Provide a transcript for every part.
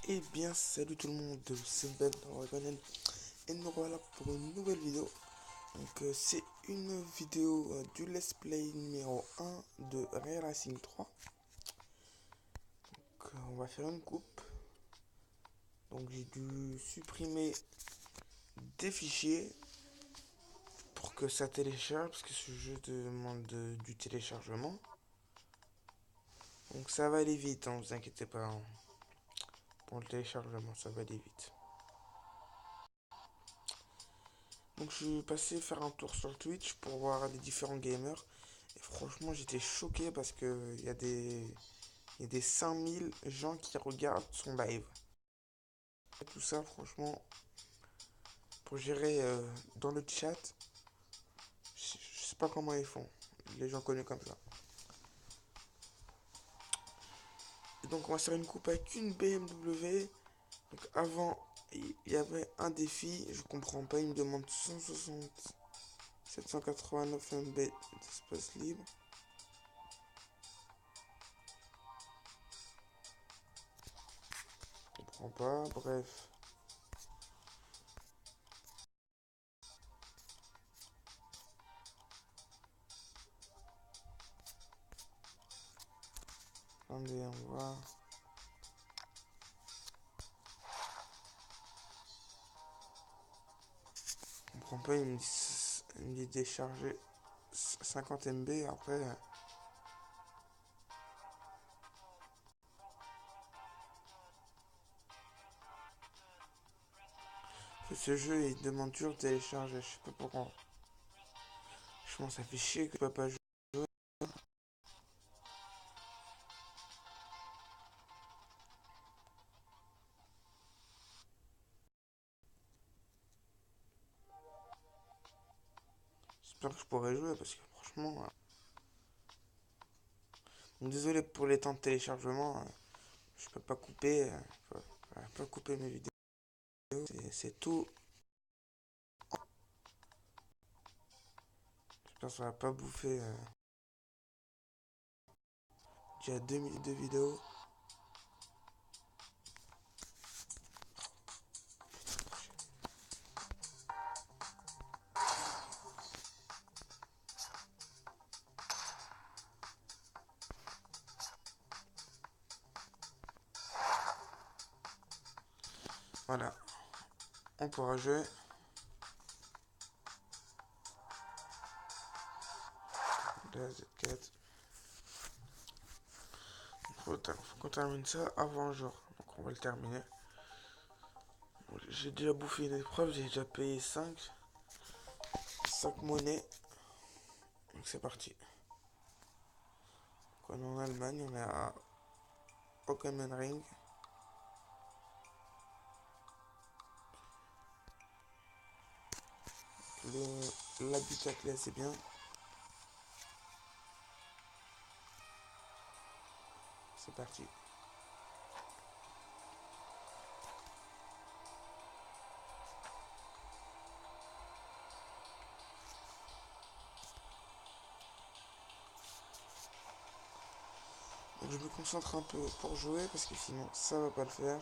Eh bien, salut tout le monde, c'est Ben dans Dragon et nous voilà pour une nouvelle vidéo. C'est une vidéo du Let's Play numéro 1 de Ray Racing 3. On va faire une coupe. Donc, j'ai dû supprimer des fichiers pour que ça télécharge, parce que ce jeu demande du téléchargement. Donc, ça va aller vite, hein, vous inquiétez pas, hein. Pour le téléchargement, ça va aller vite. Donc je suis passé faire un tour sur Twitch pour voir les différents gamers. Et franchement j'étais choqué parce que il y a des 5000 gens qui regardent son live. Et tout ça franchement, pour gérer dans le chat, je sais pas comment ils font. Les gens connus comme ça. Et donc on va faire une coupe avec une BMW. Donc avant il y avait un défi, je comprends pas, il me demande 160 789 MB d'espace libre. Je comprends pas, bref. Attendez, on va. Je comprends pas, il me dit décharger 50 MB après. Ce jeu il demande toujours de télécharger, je sais pas pourquoi. Je pense que ça fait chier que je peux pas jouer. J'espère que je pourrai jouer parce que franchement. Donc, désolé pour les temps de téléchargement, je peux pas couper. Je peux pas couper mes vidéos. C'est tout. J'espère que ça va pas bouffer. Déjà 2 minutes de vidéo. Voilà, on pourra jouer. La Z4. Faut qu'on termine ça avant jour. Donc on va le terminer. J'ai déjà bouffé une épreuve, j'ai déjà payé 5 monnaies. Donc c'est parti. Donc on est en Allemagne, on est à Hockenheimring. L'habitat clé c'est bien. C'est parti. Donc je me concentre un peu pour jouer parce que sinon ça va pas le faire.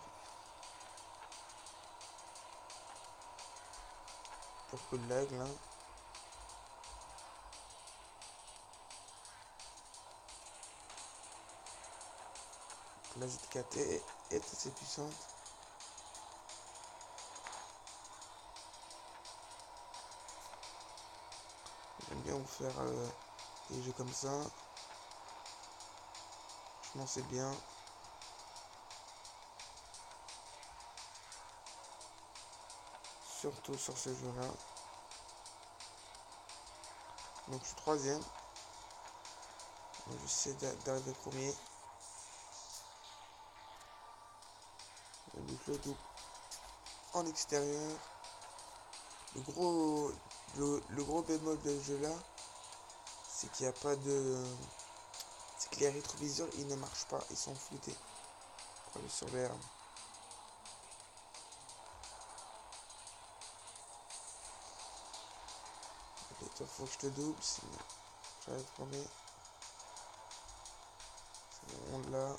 Pour que le lag là. La Z4 est assez puissante. J'aime bien vous faire des jeux comme ça. Franchement c'est bien. Surtout sur ce jeu là. Donc je suis troisième. J'essaie d'arriver premier. Le double en extérieur. Le gros, le gros bémol de ce jeu là, c'est qu'il n'y a pas de. C'est que les rétroviseurs ils ne marchent pas, ils sont floutés. Pour aller sur l'herbe. Ok, toi faut que je te double, sinon j'arrive premier. C'est bon là.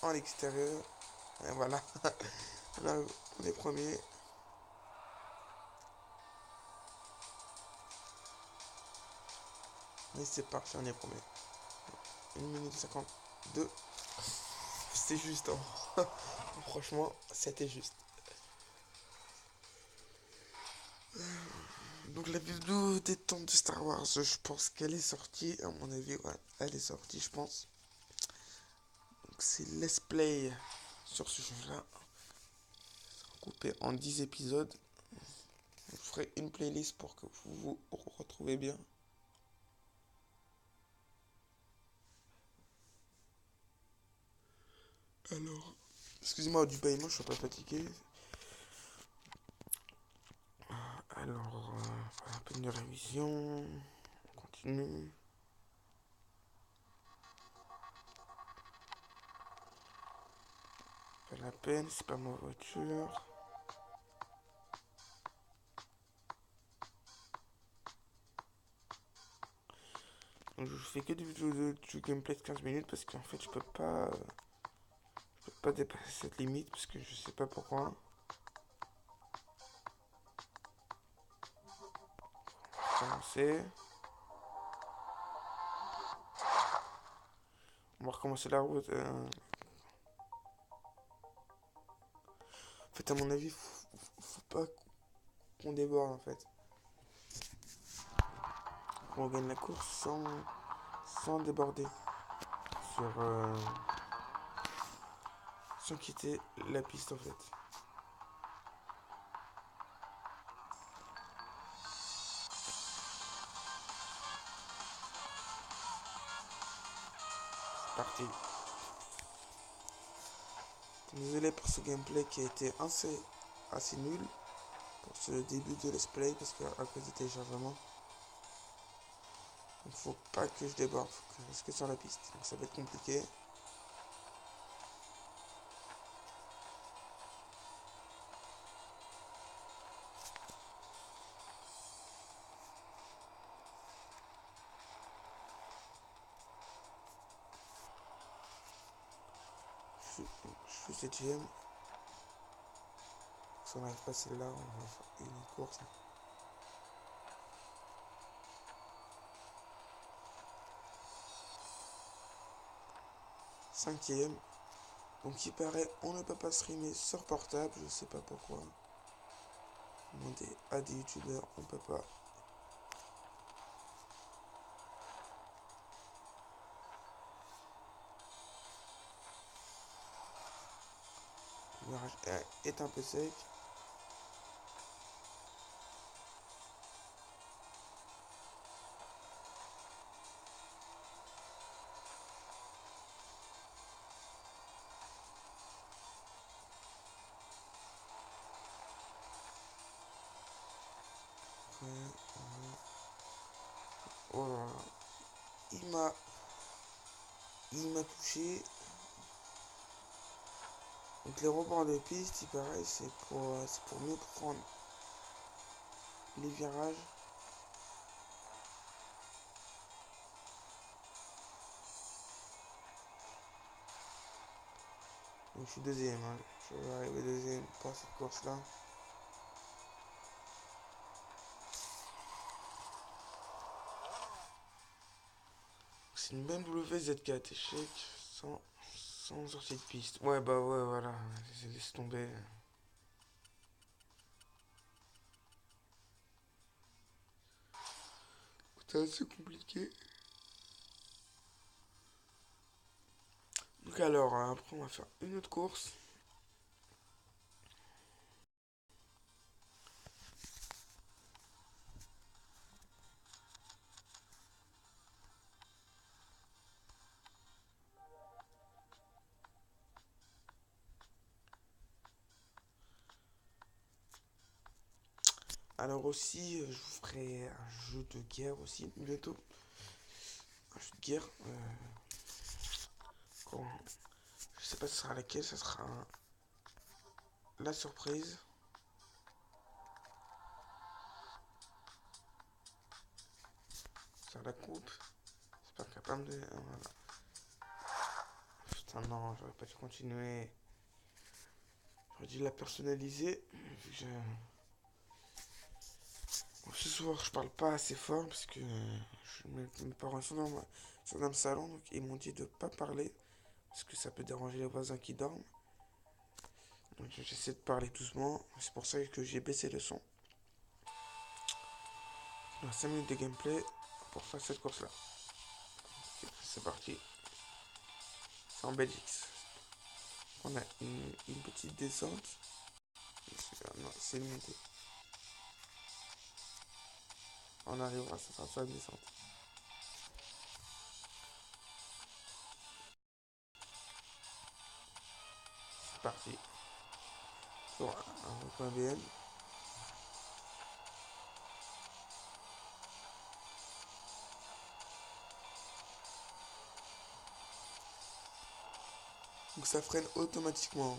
en extérieur. Et voilà. Là, on est premier. Et c'est parti, on est premier. 1 minute 52. C'était juste, hein. Franchement, c'était juste. Donc la vidéo détente de Star Wars, je pense qu'elle est sortie. À mon avis, ouais, elle est sortie, je pense. Donc c'est Let's Play sur ce jeu-là. Coupé en 10 épisodes. Je ferai une playlist pour que vous vous retrouvez bien. Alors, excusez-moi du bâillement, je suis pas fatigué. Alors, un peu de révision. On continue. Pas la peine, c'est pas ma voiture. Donc, je fais que des vidéos de gameplay de 15 minutes parce qu'en fait, je peux pas dépasser cette limite parce que je sais pas pourquoi. Commencer. On va recommencer la route. En fait, à mon avis, faut pas qu'on déborde en fait. On gagne la course sans déborder. Sur, sans quitter la piste en fait. C'est parti. Désolé pour ce gameplay qui a été assez nul pour ce début de let's play parce qu'à cause du téléchargement. Donc faut pas que je déborde, faut que je reste sur la piste. Donc ça va être compliqué. Je suis 7ème. Si on n'arrive pas celle-là, on va faire une autre course. 5ème. Donc il paraît on ne peut pas streamer sur portable, je sais pas pourquoi. Demander à des youtubeurs, on peut pas. Le virage est un peu sec. Oh là là. Il m'a touché. Donc les rebords de piste, il paraît, c'est pour mieux prendre les virages. Donc je suis deuxième, hein. Je vais arriver deuxième pour cette course-là. C'est une BMW Z4 échec sans sortie de piste. Ouais, bah ouais, voilà. Laisse tomber. C'est assez compliqué. Donc alors, après on va faire une autre course. Alors aussi, je vous ferai un jeu de guerre aussi bientôt. Un jeu de guerre. Je sais pas ce sera laquelle, ça sera la surprise. Ça la coupe. C'est pas capable de. Voilà. Putain, non, j'aurais pas dû continuer. J'aurais dû la personnaliser. Vu que bon, ce soir, je parle pas assez fort parce que mes parents sont dans le salon. Donc ils m'ont dit de pas parler parce que ça peut déranger les voisins qui dorment. Donc j'essaie de parler doucement. C'est pour ça que j'ai baissé le son. On a 5 minutes de gameplay pour faire cette course-là. C'est parti. C'est en Belgique. On a une petite descente. Non, c'est une montée. On arrivera, ça sera sur la descente. C'est parti. Sur un point BM. Donc ça freine automatiquement.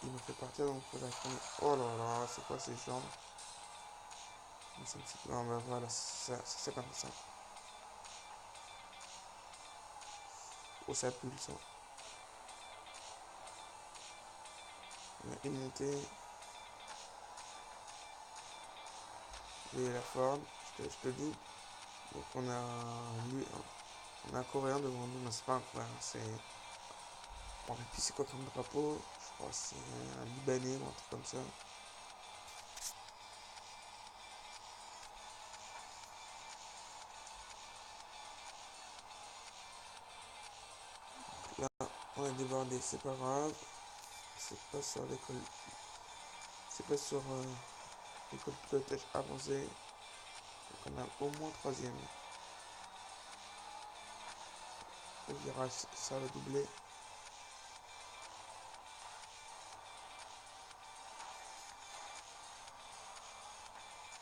Il me fait partir donc faut la freiner. Oh là là, c'est quoi ces jambes? Non, bah voilà, c'est comme ça. Oh, ça pulse. On a une montée. Et la forme, je te dis. Donc on a un coréen devant nous, mais c'est pas un coréen, c'est. Bon, et puis c'est quoi comme drapeau? Je crois que c'est un Libanais ou un truc comme ça. Là, on est débordé, c'est pas grave. C'est pas sur l'école. C'est pas sur l'école pilotage avancé. Donc on a au moins troisième. Le virage, ça va doubler.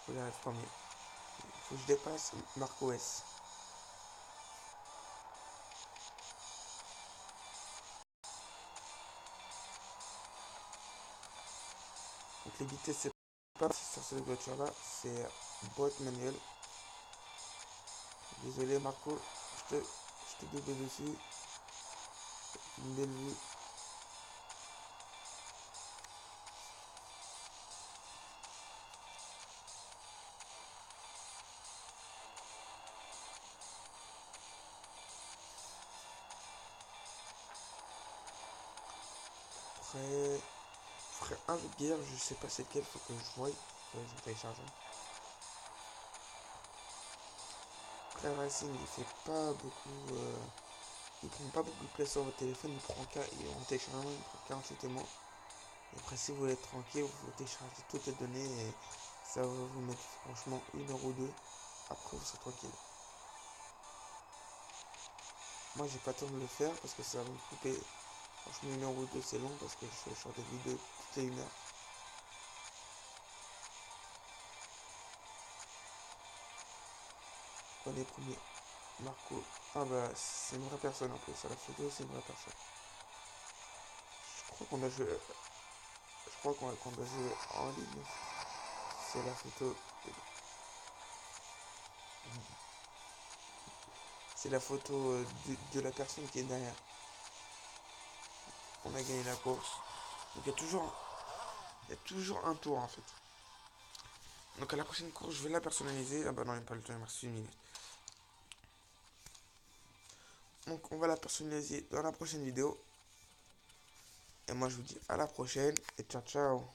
Faut que j'arrive premier. Il faut que je dépasse Marco S. Donc les vitesses, c'est pas sur cette voiture-là, c'est boîte manuelle. Désolé Marco, je te double dessus. Une belle vue. Après, je ferai un autre guerre, je sais pas c'est lequel, faut que je voie. Je télécharge. Après Racing, il fait pas beaucoup. Il prend pas beaucoup de place sur votre téléphone, en téléchargement, il prend 48 mois. Et après, si vous voulez être tranquille, vous téléchargez toutes les données et ça va vous mettre franchement 1 heure ou deux. Après, vous serez tranquille. Moi, j'ai pas le temps de le faire parce que ça va me couper. Franchement, 1 heure ou deux, c'est long parce que je fais des vidéos toutes les 1 heure. Prenez premier. Marco. Ah bah, c'est une vraie personne en plus. À la photo, c'est une vraie personne. Je crois qu'on a joué. Je crois qu'on doit jouer en ligne. C'est la photo. C'est la photo de la personne qui est derrière. On a gagné la course. Donc il y a toujours un tour en fait. Donc à la prochaine course, je vais la personnaliser. Ah bah non, il n'y a pas le temps, il me reste 1 minute. Donc on va la personnaliser dans la prochaine vidéo. Et moi je vous dis à la prochaine et ciao ciao.